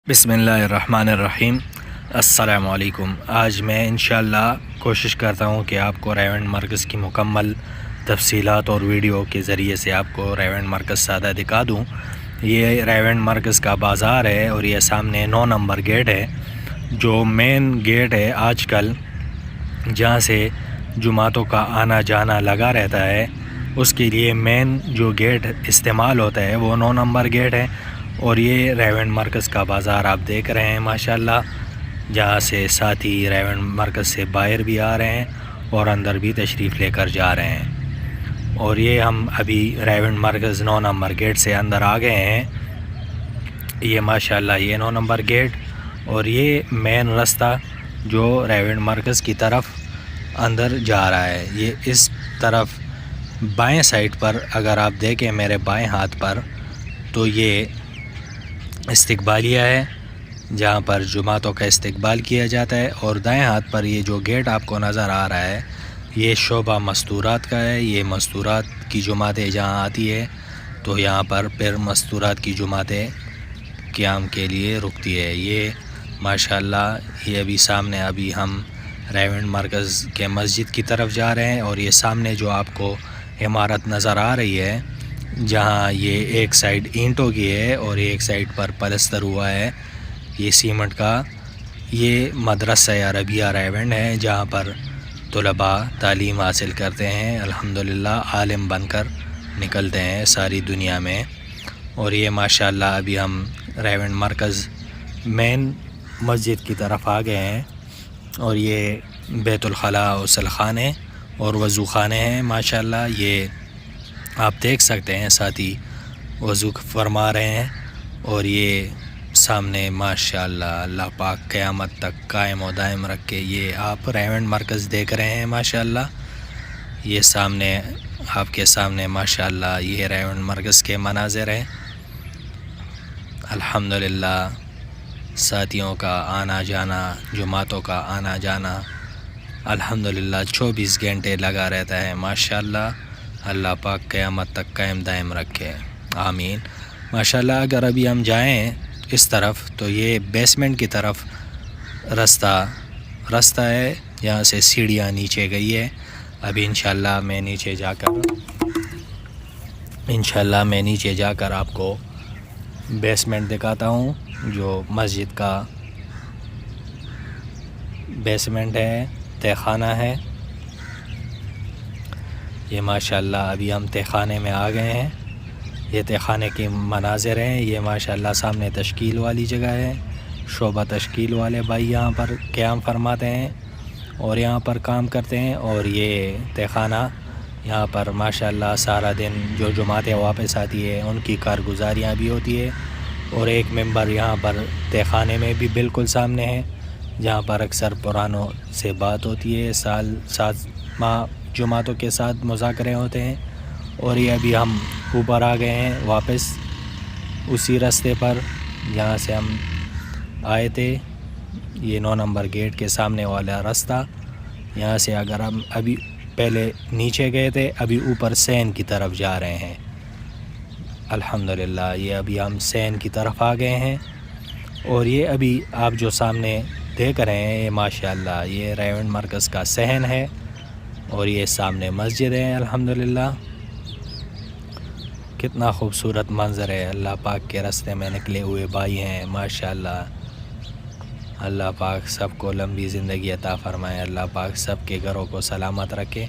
بسم اللہ الرحمن الرحیم۔ السلام علیکم۔ آج میں انشاءاللہ کوشش کرتا ہوں کہ آپ کو ریونڈ مرکز کی مکمل تفصیلات اور ویڈیو کے ذریعے سے آپ کو ریونڈ مرکز سادہ دکھا دوں۔ یہ ریونڈ مرکز کا بازار ہے اور یہ سامنے 9 نمبر گیٹ ہے، جو مین گیٹ ہے آج کل جہاں سے جمعاتوں کا آنا جانا لگا رہتا ہے۔ اس کے لیے مین جو گیٹ استعمال ہوتا ہے وہ 9 نمبر گیٹ ہے، اور یہ ریونڈ مرکز کا بازار آپ دیکھ رہے ہیں ماشاءاللہ، جہاں سے ساتھی ریونڈ مرکز سے باہر بھی آ رہے ہیں اور اندر بھی تشریف لے کر جا رہے ہیں۔ اور یہ ہم ابھی ریونڈ مرکز 9 نمبر گیٹ سے اندر آ گئے ہیں۔ یہ ماشاءاللہ یہ 9 نمبر گیٹ اور یہ مین راستہ جو ریونڈ مرکز کی طرف اندر جا رہا ہے۔ یہ اس طرف بائیں سائٹ پر اگر آپ دیکھیں میرے بائیں ہاتھ پر، تو یہ استقبالیہ ہے جہاں پر جمعاتوں کا استقبال کیا جاتا ہے، اور دائیں ہاتھ پر یہ جو گیٹ آپ کو نظر آ رہا ہے یہ شعبہ مستورات کا ہے۔ یہ مستورات کی جمعاتیں جہاں آتی ہے تو یہاں پر پھر مستورات کی جمعاتیں قیام کے لیے رکتی ہے۔ یہ ماشاءاللہ یہ ابھی سامنے ابھی ہم ریونڈ مرکز کے مسجد کی طرف جا رہے ہیں، اور یہ سامنے جو آپ کو عمارت نظر آ رہی ہے جہاں یہ ایک سائیڈ اینٹوں کی ہے اور ایک سائیڈ پر پلستر ہوا ہے یہ سیمنٹ کا، یہ مدرسہ عربیہ ریونڈ ہے جہاں پر طلباء تعلیم حاصل کرتے ہیں، الحمدللہ عالم بن کر نکلتے ہیں ساری دنیا میں۔ اور یہ ماشاءاللہ ابھی ہم ریونڈ مرکز مین مسجد کی طرف آ گئے ہیں، اور یہ بیت الخلاء غسل خانے اور وضو خانے ہیں ماشاءاللہ۔ یہ آپ دیکھ سکتے ہیں ساتھی وضو فرما رہے ہیں، اور یہ سامنے ماشاءاللہ اللہ پاک قیامت تک قائم و دائم رکھ کے یہ آپ ریونڈ مرکز دیکھ رہے ہیں ماشاءاللہ۔ یہ سامنے آپ کے سامنے ماشاءاللہ یہ ریونڈ مرکز کے مناظر ہیں۔ الحمدللہ ساتھیوں کا آنا جانا، جمعاتوں کا آنا جانا الحمدللہ 24 گھنٹے لگا رہتا ہے ماشاءاللہ۔ اللہ پاک قیامت تک قائم دائم رکھے، آمین ماشاءاللہ۔ اگر ابھی ہم جائیں اس طرف تو یہ بیسمنٹ کی طرف راستہ ہے، یہاں سے سیڑھیاں نیچے گئی ہے۔ ابھی انشاءاللہ میں نیچے جا کر آپ کو بیسمنٹ دکھاتا ہوں، جو مسجد کا بیسمنٹ ہے، تہہ خانہ ہے۔ یہ ماشاءاللہ ابھی ہم تہہ خانے میں آ گئے ہیں۔ یہ تہہ خانے کے مناظر ہیں۔ یہ ماشاءاللہ سامنے تشکیل والی جگہ ہے، شعبہ تشکیل والے بھائی یہاں پر قیام فرماتے ہیں اور یہاں پر کام کرتے ہیں۔ اور یہ تہہ خانہ یہاں پر ماشاءاللہ سارا دن جو جماعتیں واپس آتی ہے ان کی کارگزاریاں بھی ہوتی ہے، اور ایک ممبر یہاں پر تہہ خانے میں بھی بالکل سامنے ہے جہاں پر اکثر پرانوں سے بات ہوتی ہے، سال 7 ماہ جماعتوں کے ساتھ مذاکرے ہوتے ہیں۔ اور یہ ابھی ہم اوپر آ گئے ہیں واپس اسی راستے پر جہاں سے ہم آئے تھے، یہ 9 نمبر گیٹ کے سامنے والا راستہ۔ یہاں سے اگر ہم ابھی پہلے نیچے گئے تھے، ابھی اوپر سین کی طرف جا رہے ہیں الحمدللہ۔ یہ ابھی ہم سین کی طرف آ گئے ہیں، اور یہ ابھی آپ جو سامنے دیکھ رہے ہیں یہ ماشاءاللہ یہ ریونڈ مرکز کا صحن ہے، اور یہ سامنے مسجد ہے الحمدللہ۔ کتنا خوبصورت منظر ہے، اللہ پاک کے راستے میں نکلے ہوئے بھائی ہیں ماشاءاللہ۔ اللہ پاک سب کو لمبی زندگی عطا فرمائے، اللہ پاک سب کے گھروں کو سلامت رکھے،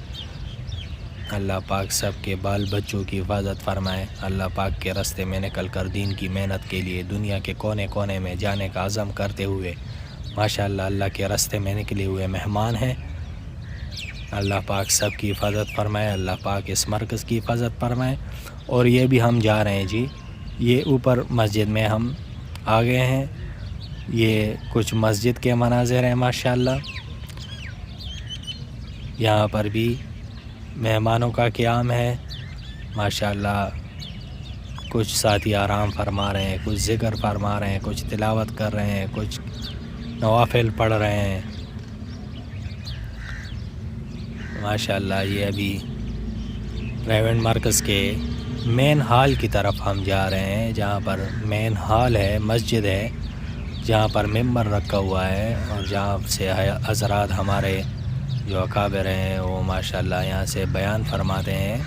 اللہ پاک سب کے بال بچوں کی حفاظت فرمائے۔ اللہ پاک کے راستے میں نکل کر دین کی محنت کے لیے دنیا کے کونے کونے میں جانے کا عزم کرتے ہوئے ماشاءاللہ اللہ کے راستے میں نکلے ہوئے مہمان ہیں، اللہ پاک سب کی حفاظت فرمائے، اللہ پاک اس مرکز کی حفاظت فرمائے۔ اور یہ بھی ہم جا رہے ہیں جی، یہ اوپر مسجد میں ہم آ گئے ہیں۔ یہ کچھ مسجد کے مناظر ہیں ماشاءاللہ۔ یہاں پر بھی مہمانوں کا قیام ہے ماشاءاللہ۔ کچھ ساتھی آرام فرما رہے ہیں، کچھ ذکر فرما رہے ہیں، کچھ تلاوت کر رہے ہیں، کچھ نوافل پڑھ رہے ہیں ماشاءاللہ۔ یہ ابھی ریونڈ مرکز کے مین ہال کی طرف ہم جا رہے ہیں، جہاں پر مین ہال ہے، مسجد ہے، جہاں پر ممبر رکھا ہوا ہے اور جہاں سے حضرات ہمارے جو اکابر ہیں وہ ماشاءاللہ یہاں سے بیان فرماتے ہیں،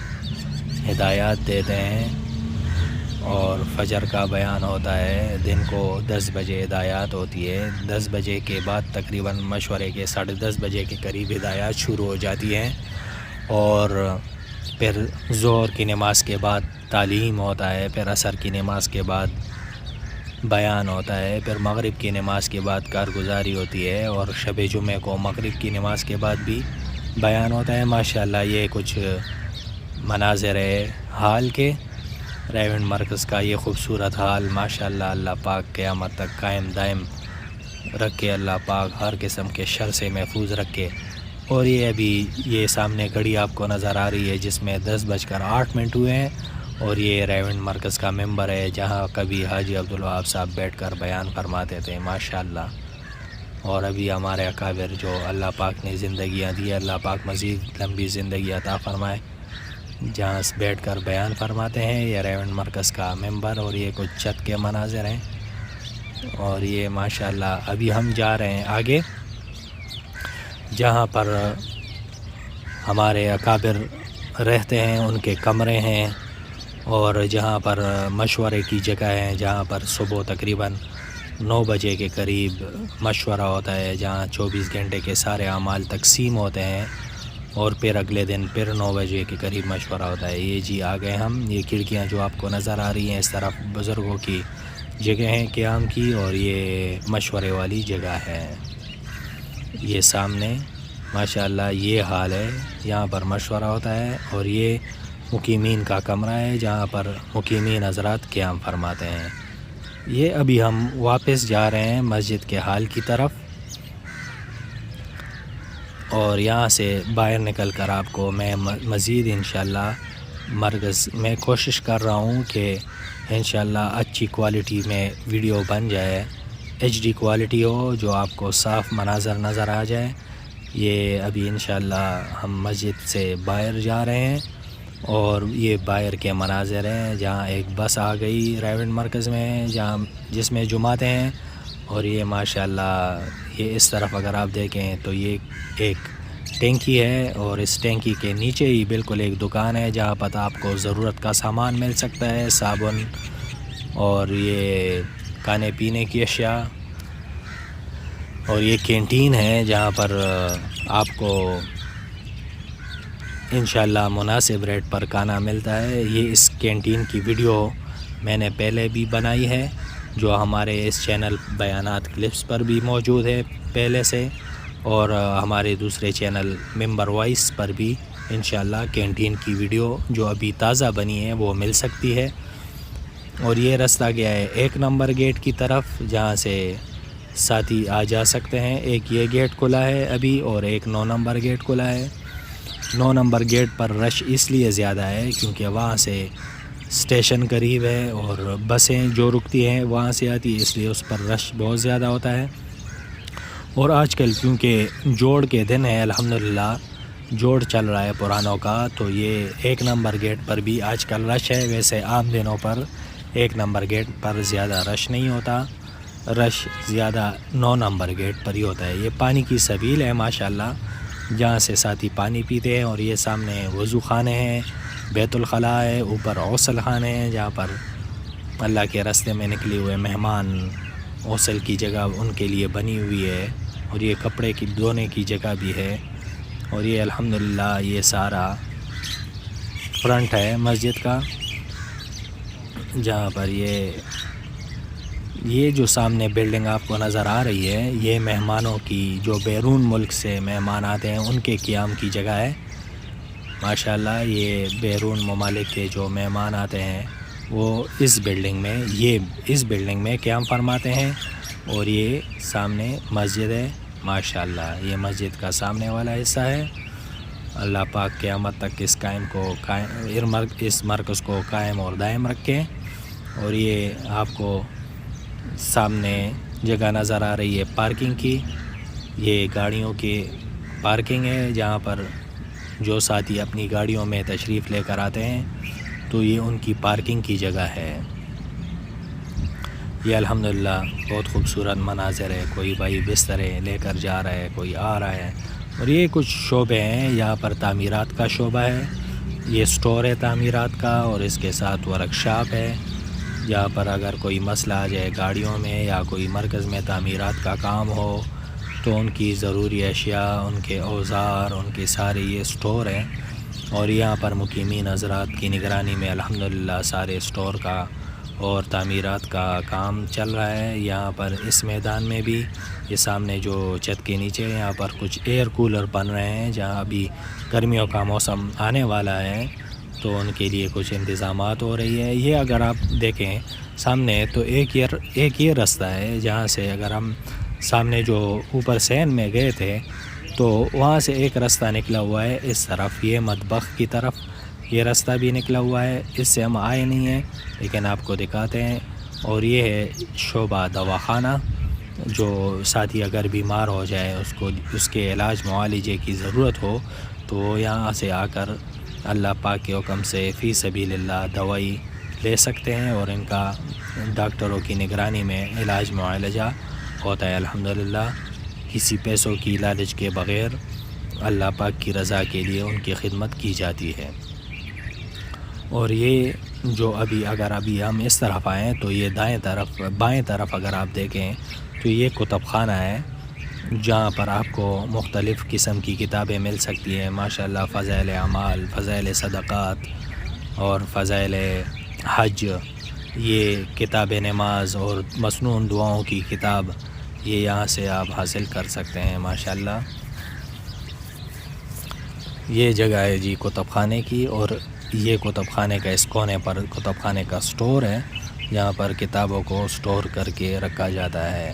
ہدایات دیتے ہیں، اور فجر کا بیان ہوتا ہے، دن کو 10 بجے ہدایات ہوتی ہے، 10 بجے کے بعد تقریباً مشورے کے 10:30 بجے کے قریب ہدایات شروع ہو جاتی ہیں، اور پھر ظہر کی نماز کے بعد تعلیم ہوتا ہے، پھر عصر کی نماز کے بعد بیان ہوتا ہے، پھر مغرب کی نماز کے بعد کارگزاری ہوتی ہے، اور شب جمعہ کو مغرب کی نماز کے بعد بھی بیان ہوتا ہے۔ ماشاءاللہ یہ کچھ مناظر ہے حال کے ریونڈ مرکز کا، یہ خوبصورت حال ماشاءاللہ اللہ پاک قیامت تک قائم دائم رکھے، اللہ پاک ہر قسم کے شر سے محفوظ رکھے۔ اور یہ ابھی یہ سامنے گھڑی آپ کو نظر آ رہی ہے جس میں 10:08 ہوئے ہیں، اور یہ ریونڈ مرکز کا ممبر ہے جہاں کبھی حاجی عبدالوہاب صاحب بیٹھ کر بیان فرماتے تھے ماشاءاللہ۔ اور ابھی ہمارے اکابر جو اللہ پاک نے زندگیاں دی، اللہ پاک مزید لمبی زندگی عطا فرمائے، جہاں بیٹھ کر بیان فرماتے ہیں، یہ ریونڈ مرکز کا ممبر، اور یہ کچھ چھت کے مناظر ہیں۔ اور یہ ماشاءاللہ ابھی ہم جا رہے ہیں آگے جہاں پر ہمارے اکابر رہتے ہیں، ان کے کمرے ہیں، اور جہاں پر مشورے کی جگہ ہے، جہاں پر صبح تقریباً 9 بجے کے قریب مشورہ ہوتا ہے، جہاں 24 گھنٹے کے سارے اعمال تقسیم ہوتے ہیں، اور پھر اگلے دن پھر 9 بجے کے قریب مشورہ ہوتا ہے۔ یہ جی آ گئے ہم، یہ کھڑکیاں جو آپ کو نظر آ رہی ہیں اس طرف بزرگوں کی جگہ ہیں قیام کی، اور یہ مشورے والی جگہ ہے۔ یہ سامنے ماشاءاللہ یہ حال ہے، یہاں پر مشورہ ہوتا ہے، اور یہ مقیمین کا کمرہ ہے جہاں پر مقیمین حضرات قیام فرماتے ہیں۔ یہ ابھی ہم واپس جا رہے ہیں مسجد کے حال کی طرف، اور یہاں سے باہر نکل کر آپ کو میں مزید انشاءاللہ مرکز میں کوشش کر رہا ہوں کہ انشاءاللہ اچھی کوالٹی میں ویڈیو بن جائے، ایچ ڈی کوالٹی ہو، جو آپ کو صاف مناظر نظر آ جائے۔ یہ ابھی انشاءاللہ ہم مسجد سے باہر جا رہے ہیں، اور یہ باہر کے مناظر ہیں جہاں ایک بس آ گئی ریونڈ مرکز میں جس میں جماعتیں ہیں، اور یہ ماشاءاللہ یہ اس طرف اگر آپ دیکھیں تو یہ ایک ٹینکی ہے، اور اس ٹینکی کے نیچے ہی بالکل ایک دکان ہے جہاں پر آپ کو ضرورت کا سامان مل سکتا ہے، صابن اور یہ کھانے پینے کی اشیاء، اور یہ کینٹین ہے جہاں پر آپ کو انشاءاللہ مناسب ریٹ پر کھانا ملتا ہے۔ یہ اس کینٹین کی ویڈیو میں نے پہلے بھی بنائی ہے، جو ہمارے اس چینل بیانات کلپس پر بھی موجود ہے پہلے سے، اور ہمارے دوسرے چینل ممبر وائس پر بھی انشاءاللہ کینٹین کی ویڈیو جو ابھی تازہ بنی ہے وہ مل سکتی ہے۔ اور یہ راستہ گیا ہے 1 نمبر گیٹ کی طرف، جہاں سے ساتھی آ جا سکتے ہیں۔ ایک یہ گیٹ کھلا ہے ابھی، اور ایک 9 نمبر گیٹ کھلا ہے۔ 9 نمبر گیٹ پر رش اس لیے زیادہ ہے کیونکہ وہاں سے اسٹیشن قریب ہے، اور بسیں جو رکتی ہیں وہاں سے آتی ہے، اس لیے اس پر رش بہت زیادہ ہوتا ہے۔ اور آج کل کیونکہ جوڑ کے دن ہے، الحمدللہ جوڑ چل رہا ہے پرانوں کا، تو یہ 1 نمبر گیٹ پر بھی آج کل رش ہے۔ ویسے عام دنوں پر 1 نمبر گیٹ پر زیادہ رش نہیں ہوتا، رش زیادہ 9 نمبر گیٹ پر ہی ہوتا ہے۔ یہ پانی کی سبیل ہے ماشاءاللہ، جہاں سے ساتھی پانی پیتے ہیں، اور یہ سامنے وضو خانے ہیں، بیت الخلاء ہے، اوپر غسل خانے ہیں جہاں پر اللہ کے راستے میں نکلے ہوئے مہمان غسل کی جگہ ان کے لیے بنی ہوئی ہے، اور یہ کپڑے کی دھونے کی جگہ بھی ہے۔ اور یہ الحمدللہ یہ سارا فرنٹ ہے مسجد کا، جہاں پر یہ جو سامنے بلڈنگ آپ کو نظر آ رہی ہے، یہ مہمانوں کی جو بیرون ملک سے مہمان آتے ہیں ان کے قیام کی جگہ ہے ماشاءاللہ۔ یہ بیرون ممالک کے جو مہمان آتے ہیں وہ اس بلڈنگ میں قیام فرماتے ہیں، اور یہ سامنے مسجد ہے ماشاءاللہ۔ یہ مسجد کا سامنے والا حصہ ہے۔ اللہ پاک قیامت تک اس مرکز کو قائم اور دائم رکھے۔ اور یہ آپ کو سامنے جگہ نظر آ رہی ہے پارکنگ کی، یہ گاڑیوں کی پارکنگ ہے، جہاں پر جو ساتھی اپنی گاڑیوں میں تشریف لے کر آتے ہیں تو یہ ان کی پارکنگ کی جگہ ہے۔ یہ الحمدللہ بہت خوبصورت مناظر ہے، کوئی بھائی بستریں لے کر جا رہا ہے، کوئی آ رہا ہے، اور یہ کچھ شعبے ہیں، یہاں پر تعمیرات کا شعبہ ہے، یہ سٹور ہے تعمیرات کا، اور اس کے ساتھ ورک شاپ ہے، جہاں پر اگر کوئی مسئلہ آ جائے گاڑیوں میں یا کوئی مرکز میں تعمیرات کا کام ہو تو ان کی ضروری اشیاء، ان کے اوزار، ان کے سارے یہ سٹور ہیں، اور یہاں پر مقیمین حضرات کی نگرانی میں الحمدللہ سارے سٹور کا اور تعمیرات کا کام چل رہا ہے۔ یہاں پر اس میدان میں بھی یہ سامنے جو چھت کے نیچے یہاں پر کچھ ایئر کولر بن رہے ہیں، جہاں ابھی گرمیوں کا موسم آنے والا ہے تو ان کے لیے کچھ انتظامات ہو رہی ہے۔ یہ اگر آپ دیکھیں سامنے تو ایک یہ رستہ ہے جہاں سے اگر ہم سامنے جو اوپر سین میں گئے تھے تو وہاں سے ایک رستہ نکلا ہوا ہے اس طرف، یہ مطبخ کی طرف یہ رستہ بھی نکلا ہوا ہے، اس سے ہم آئے نہیں ہیں لیکن آپ کو دکھاتے ہیں۔ اور یہ ہے شعبہ دواخانہ، جو ساتھی اگر بیمار ہو جائے اس کے علاج معالجے کی ضرورت ہو تو وہ یہاں سے آ کر اللہ پاک کے حکم سے فی سبیل اللہ دوائی لے سکتے ہیں، اور ان کا ڈاکٹروں کی نگرانی میں علاج معالجہ ہوتا ہے الحمدللہ، کسی پیسوں کی لالچ کے بغیر اللہ پاک کی رضا کے لیے ان کی خدمت کی جاتی ہے۔ اور یہ جو اگر ہم اس طرف آئیں تو یہ بائیں طرف اگر آپ دیکھیں تو یہ کتب خانہ ہے، جہاں پر آپ کو مختلف قسم کی کتابیں مل سکتی ہیں ماشاءاللہ، فضائل اعمال، فضائل صدقات اور فضائل حج، یہ کتاب نماز اور مسنون دعاؤں کی کتاب، یہ یہاں سے آپ حاصل کر سکتے ہیں ماشاءاللہ۔ یہ جگہ ہے جی کتب خانے کی، اور یہ کتب خانے کا اس کونے پر کتب خانے کا سٹور ہے، جہاں پر کتابوں کو سٹور کر کے رکھا جاتا ہے،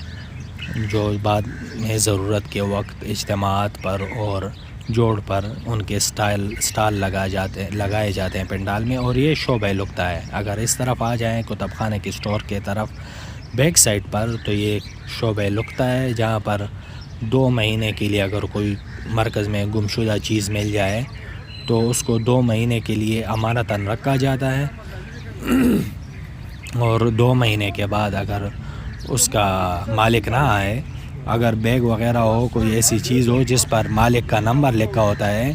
جو بعد میں ضرورت کے وقت اجتماعات پر اور جوڑ پر ان کے سٹال لگائے جاتے ہیں پنڈال میں۔ اور یہ شعبہ لقطہ ہے، اگر اس طرف آ جائیں کتب خانے کی سٹور کے طرف بیک سائڈ پر تو یہ شعبہ لقطہ ہے، جہاں پر 2 مہینے کے لیے اگر کوئی مرکز میں گمشدہ چیز مل جائے تو اس کو 2 مہینے کے لیے امانتاً رکھا جاتا ہے، اور 2 مہینے کے بعد اگر اس کا مالک نہ آئے، اگر بیگ وغیرہ ہو، کوئی ایسی چیز ہو جس پر مالک کا نمبر لکھا ہوتا ہے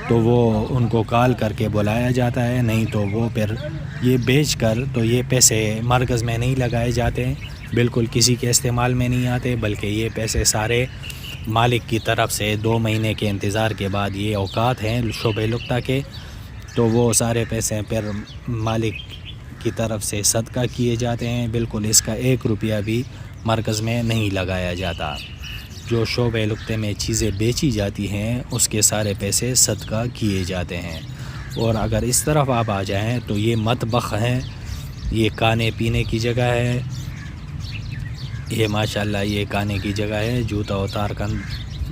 تو وہ ان کو کال کر کے بلایا جاتا ہے، نہیں تو وہ پھر یہ بیچ کر تو یہ پیسے مرکز میں نہیں لگائے جاتے، بالکل کسی کے استعمال میں نہیں آتے، بلکہ یہ پیسے سارے مالک کی طرف سے 2 مہینے کے انتظار کے بعد، یہ اوقات ہیں شعبہ لقطہ کے، تو وہ سارے پیسے پھر مالک کی طرف سے صدقہ کیے جاتے ہیں، بالکل اس کا 1 روپیہ بھی مرکز میں نہیں لگایا جاتا۔ جو شعبہ لقطے میں چیزیں بیچی جاتی ہیں اس کے سارے پیسے صدقہ کیے جاتے ہیں۔ اور اگر اس طرف آپ آ جائیں تو یہ مطبخ ہے، یہ کھانے پینے کی جگہ ہے، یہ ماشاءاللہ یہ کھانے کی جگہ ہے، جوتا اتار کر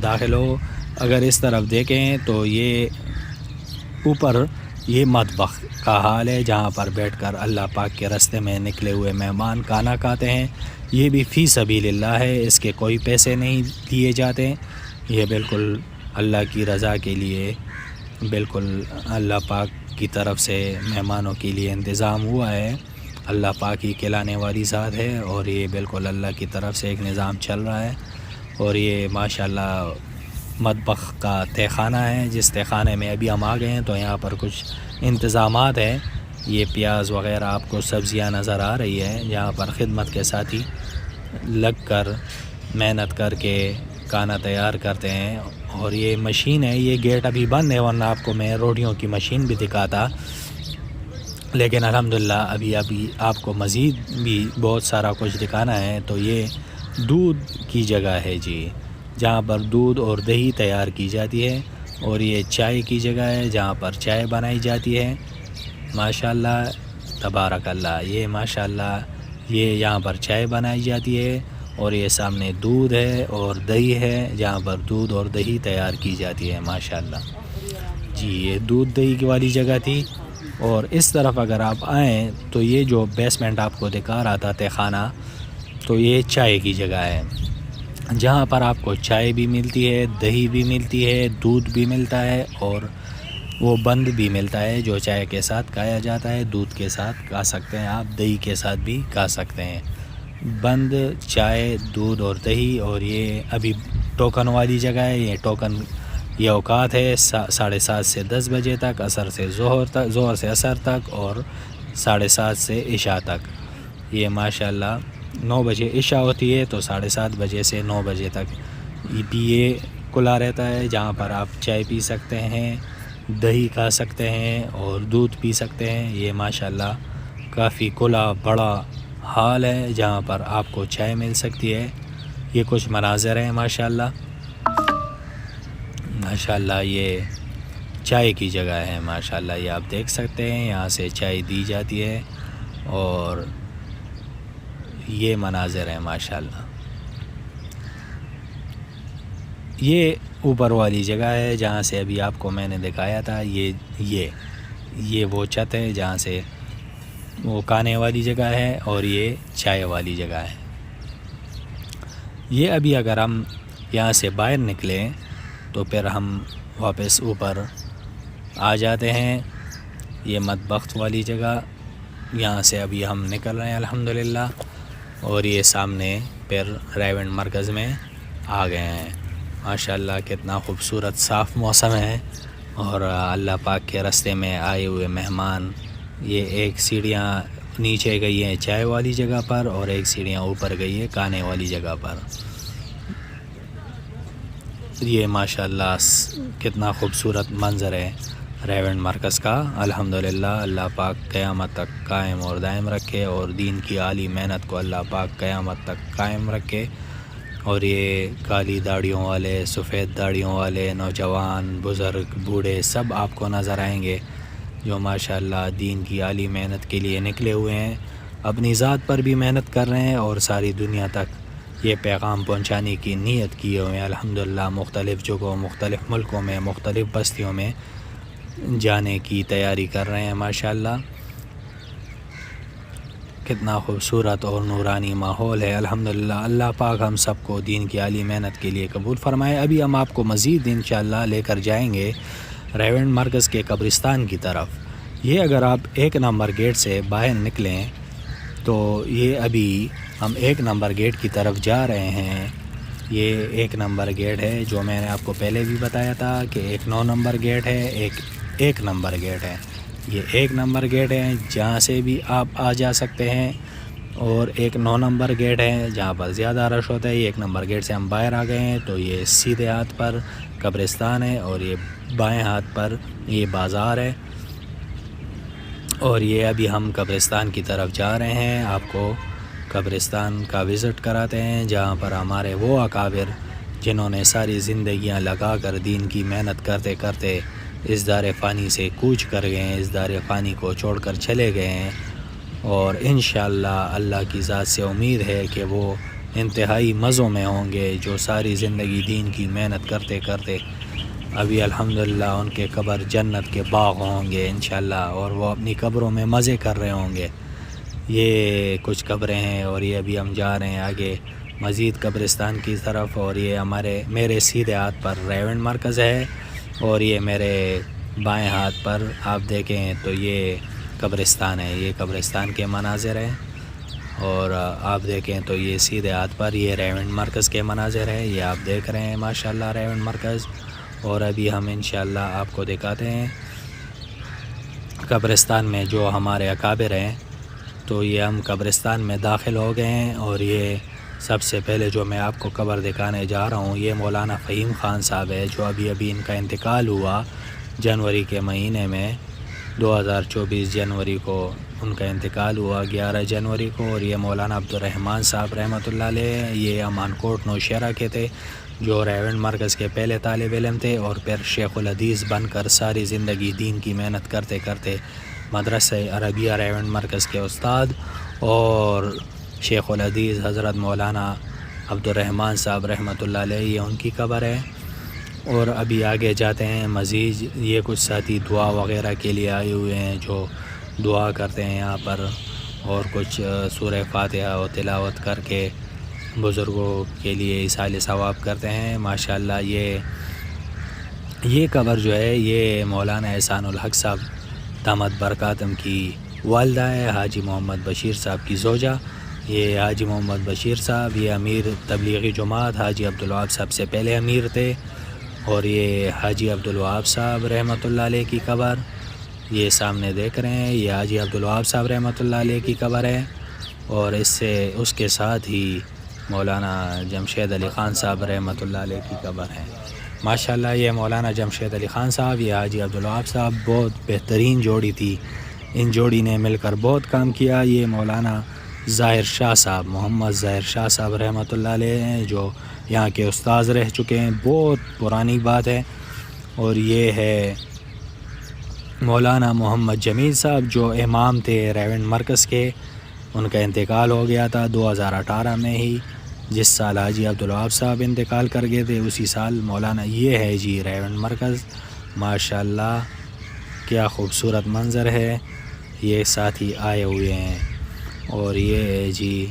داخل ہو۔ اگر اس طرف دیکھیں تو یہ اوپر یہ مطبخ کا حال ہے، جہاں پر بیٹھ کر اللہ پاک کے راستے میں نکلے ہوئے مہمان کھانا کھاتے ہیں، یہ بھی فی سبیل اللہ ہے، اس کے کوئی پیسے نہیں دیے جاتے، یہ بالکل اللہ کی رضا کے لیے، بالکل اللہ پاک کی طرف سے مہمانوں کے لیے انتظام ہوا ہے، اللہ پاک ہی کھلانے والی ذات ہے، اور یہ بالکل اللہ کی طرف سے ایک نظام چل رہا ہے۔ اور یہ ماشاءاللہ مطبخ کا تہہ خانہ ہے، جس تہہ خانے میں ابھی ہم آ گئے ہیں تو یہاں پر کچھ انتظامات ہیں، یہ پیاز وغیرہ آپ کو سبزیاں نظر آ رہی ہے، یہاں پر خدمت کے ساتھی لگ کر محنت کر کے کھانا تیار کرتے ہیں۔ اور یہ مشین ہے، یہ گیٹ ابھی بند ہے، ورنہ آپ کو میں روٹیوں کی مشین بھی دکھاتا، لیکن الحمدللہ ابھی آپ کو مزید بھی بہت سارا کچھ دکھانا ہے۔ تو یہ دودھ کی جگہ ہے جی، جہاں پر دودھ اور دہی تیار کی جاتی ہے، اور یہ چائے کی جگہ ہے جہاں پر چائے بنائی جاتی ہے ماشاءاللہ تبارک اللہ، یہ ماشاءاللہ یہ یہاں پر چائے بنائی جاتی ہے، اور یہ سامنے دودھ ہے اور دہی ہے جہاں پر دودھ اور دہی تیار کی جاتی ہے ماشاءاللہ جی۔ یہ دودھ دہی کی والی جگہ تھی، اور اس طرف اگر آپ آئیں تو یہ جو بیسمنٹ آپ کو دکھا رہا تھا تہہ خانہ، تو یہ چائے کی جگہ ہے، جہاں پر آپ کو چائے بھی ملتی ہے، دہی بھی ملتی ہے، دودھ بھی ملتا ہے، اور وہ بند بھی ملتا ہے جو چائے کے ساتھ کھایا جاتا ہے، دودھ کے ساتھ کھا سکتے ہیں آپ، دہی کے ساتھ بھی کھا سکتے ہیں بند چائے دودھ اور دہی، اور یہ ابھی ٹوکن والی جگہ ہے. یہ ٹوکن یہ اوقات ہے 7:30 سے 10 بجے تک، عصر سے ظہر سے عصر تک، اور 7:30 سے عشاء تک. یہ ماشاءاللہ 9 بجے عشاء ہوتی ہے تو 7:30 بجے سے 9 بجے تک یہ کھلا رہتا ہے، جہاں پر آپ چائے پی سکتے ہیں، دہی کھا سکتے ہیں اور دودھ پی سکتے ہیں. یہ ماشاءاللہ کافی کھلا بڑا ہال ہے جہاں پر آپ کو چائے مل سکتی ہے. یہ کچھ مناظر ہیں ماشاءاللہ. ماشاءاللہ یہ چائے کی جگہ ہے ماشاءاللہ، یہ آپ دیکھ سکتے ہیں، یہاں سے چائے دی جاتی ہے اور یہ مناظر ہیں ماشاءاللہ. یہ اوپر والی جگہ ہے جہاں سے ابھی آپ کو میں نے دکھایا تھا. یہ وہ چھت ہے جہاں سے وہ کھانے والی جگہ ہے اور یہ چائے والی جگہ ہے. یہ ابھی اگر ہم یہاں سے باہر نکلیں تو پھر ہم واپس اوپر آ جاتے ہیں. یہ مطبخ والی جگہ، یہاں سے ابھی ہم نکل رہے ہیں الحمدللہ، اور یہ سامنے پھر ریونڈ مرکز میں آ گئے ہیں. ماشاءاللہ کتنا خوبصورت صاف موسم ہے، اور اللہ پاک کے راستے میں آئے ہوئے مہمان. یہ ایک سیڑھیاں نیچے گئی ہیں چائے والی جگہ پر، اور ایک سیڑھیاں اوپر گئی ہے کھانے والی جگہ پر. یہ ماشاءاللہ کتنا خوبصورت منظر ہے ریونڈ مرکز کا. الحمدللہ اللہ پاک قیامت تک قائم اور دائم رکھے، اور دین کی عالی محنت کو اللہ پاک قیامت تک قائم رکھے. اور یہ کالی داڑھیوں والے، سفید داڑھیوں والے، نوجوان، بزرگ، بوڑھے سب آپ کو نظر آئیں گے، جو ماشاءاللہ دین کی عالی محنت کے لیے نکلے ہوئے ہیں، اپنی ذات پر بھی محنت کر رہے ہیں اور ساری دنیا تک یہ پیغام پہنچانے کی نیت کیے ہوئے ہیں. الحمدللہ مختلف جگہوں، مختلف ملکوں میں، مختلف بستیوں میں جانے کی تیاری کر رہے ہیں ماشاءاللہ. کتنا خوبصورت اور نورانی ماحول ہے الحمدللہ. اللہ پاک ہم سب کو دین کی عالی محنت کے لیے قبول فرمائے. ابھی ہم آپ کو مزید انشاءاللہ لے کر جائیں گے ریونڈ مرکز کے قبرستان کی طرف. یہ اگر آپ 1 نمبر گیٹ سے باہر نکلیں تو یہ ابھی ہم 1 نمبر گیٹ کی طرف جا رہے ہیں. یہ 1 نمبر گیٹ ہے، جو میں نے آپ کو پہلے بھی بتایا تھا کہ ایک 9 نمبر گیٹ ہے، ایک نمبر گیٹ ہے. یہ 1 نمبر گیٹ ہے جہاں سے بھی آپ آ جا سکتے ہیں، اور ایک 9 نمبر گیٹ ہے جہاں پر زیادہ رش ہوتا ہے. یہ 1 نمبر گیٹ سے ہم باہر آ گئے ہیں تو یہ سیدھے ہاتھ پر قبرستان ہے، اور یہ بائیں ہاتھ پر یہ بازار ہے. اور یہ ابھی ہم قبرستان کی طرف جا رہے ہیں، آپ کو قبرستان کا وزٹ کراتے ہیں، جہاں پر ہمارے وہ اکابر جنہوں نے ساری زندگیاں لگا کر دین کی محنت کرتے کرتے اس دار فانی سے کوچ کر گئے ہیں، اس دار فانی کو چھوڑ کر چلے گئے ہیں. اور انشاءاللہ اللہ کی ذات سے امید ہے کہ وہ انتہائی مزوں میں ہوں گے، جو ساری زندگی دین کی محنت کرتے کرتے ابھی الحمدللہ ان کے قبر جنت کے باغ ہوں گے انشاءاللہ، اور وہ اپنی قبروں میں مزے کر رہے ہوں گے. یہ کچھ قبریں ہیں، اور یہ ابھی ہم جا رہے ہیں آگے مزید قبرستان کی طرف. اور یہ میرے سیدھے ہاتھ پر ریونڈ مرکز ہے، اور یہ میرے بائیں ہاتھ پر آپ دیکھیں تو یہ قبرستان ہے. یہ قبرستان کے مناظر ہیں، اور آپ دیکھیں تو یہ سیدھے ہاتھ پر یہ ریونڈ مرکز کے مناظر ہے. یہ آپ دیکھ رہے ہیں ماشاءاللہ ریونڈ مرکز. اور ابھی ہم انشاءاللہ آپ کو دکھاتے ہیں قبرستان میں جو ہمارے اکابر ہیں. تو یہ ہم قبرستان میں داخل ہو گئے ہیں، اور یہ سب سے پہلے جو میں آپ کو قبر دکھانے جا رہا ہوں، یہ مولانا فہیم خان صاحب ہے، جو ابھی ان کا انتقال ہوا جنوری کے مہینے میں. 2024 جنوری کو ان کا انتقال ہوا، 11 جنوری کو. اور یہ مولانا عبدالرحمن صاحب رحمۃ اللہ علیہ، یہ امان کوٹ نوشہرہ کے تھے، جو ریونڈ مرکز کے پہلے طالب علم تھے، اور پھر شیخ الحدیث بن کر ساری زندگی دین کی محنت کرتے کرتے مدرسہ عربیہ ریونڈ مرکز کے استاد. اور شیخ الحدیث حضرت مولانا عبدالرحمن صاحب رحمۃ اللہ علیہ، یہ ان کی قبر ہے. اور ابھی آگے جاتے ہیں مزید. یہ کچھ ساتھی دعا وغیرہ کے لیے آئے ہوئے ہیں، جو دعا کرتے ہیں یہاں پر، اور کچھ سورہ فاتحہ و تلاوت کر کے بزرگوں کے لیے ایصال ثواب کرتے ہیں ماشاءاللہ. یہ قبر جو ہے یہ مولانا احسان الحق صاحب دامت برکاتم کی والدہ ہے، حاجی محمد بشیر صاحب کی زوجہ. یہ حاجی محمد بشیر صاحب، یہ امیر تبلیغی جماعت حاجی عبدالوہاب صاحب سے پہلے امیر تھے، اور یہ حاجی عبدالوہاب صاحب رحمۃ اللہ علیہ کی قبر یہ سامنے دیکھ رہے ہیں، یہ حاجی عبدالوہاب صاحب رحمۃ اللہ علیہ کی قبر ہے، اور اس کے ساتھ ہی مولانا جمشید علی خان صاحب رحمۃ اللہ علیہ کی قبر ہے۔ ماشاءاللہ یہ مولانا جمشید علی خان صاحب، یہ حاجی عبدالوہاب صاحب بہت بہترین جوڑی تھی، ان جوڑی نے مل کر بہت کام کیا۔ یہ مولانا ظاہر شاہ صاحب، محمد ظاہر شاہ صاحب رحمۃ اللہ علیہ ہیں، جو یہاں کے استاذ رہ چکے ہیں، بہت پرانی بات ہے۔ اور یہ ہے مولانا محمد جمیل صاحب، جو امام تھے ریونڈ مرکز کے، ان کا انتقال ہو گیا تھا 2018 میں ہی، جس سال حاجی عبدالوہاب صاحب انتقال کر گئے تھے اسی سال مولانا۔ یہ ہے جی ریونڈ مرکز، ماشاءاللہ کیا خوبصورت منظر ہے، یہ ساتھی آئے ہوئے ہیں، اور یہ ہے جی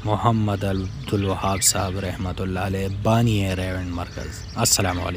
محمد عبدالوہاب صاحب رحمۃ اللہ علیہ، بانی ہے ریونڈ مرکز۔ السلام علیکم۔